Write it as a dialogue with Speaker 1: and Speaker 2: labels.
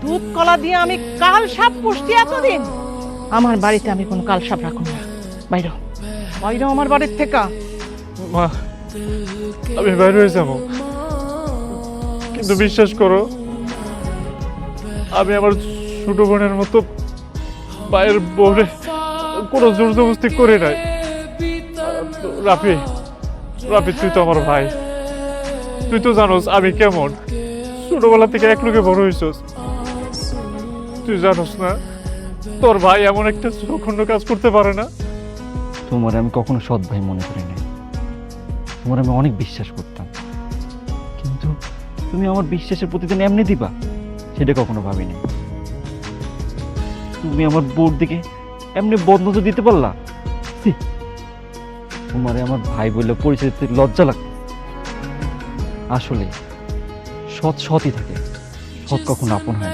Speaker 1: দুধ কলা দিয়ে আমি কাল সাপ পুষতি এতদিন। আমার বাড়িতে আমি কোনো কাল সাপ রাখুন না। বাইরে বাইরে আমার বাড়ির থেকে।
Speaker 2: মা, আমি বাইরে হয়ে যাবো, কিন্তু বিশ্বাস করো আমি আমার ছোট বোনের মতো মায়ের বউরে কোনো জোর জবরদস্তি করে নাই। রাফি, রাফি তুই তো আমার ভাই, তুই তো জানোস আমি কেমন। ছোটবেলা থেকে এক লোকে বড় হয়েছস, তুই জানোস না তোর ভাই এমন একটা জঘন্য কাজ করতে পারে না।
Speaker 3: তোমার আমি কখনো সৎ ভাই মনে করি নাই, তোমার আমি অনেক বিশ্বাস করতাম, কিন্তু তুমি আমার বিশ্বাসের প্রতিদিন এমনি দিবা সেটা কখনো ভাবিনি। তুমি আমার বোর দিকে এমনি বদনজর দিতে পারলা। ছি, তোমারে আমার ভাই বলে পরিচয় দিতে লজ্জা লাগতো। আসলে সৎ সৎই থাকে, সৎ কখনো আপন হয় না।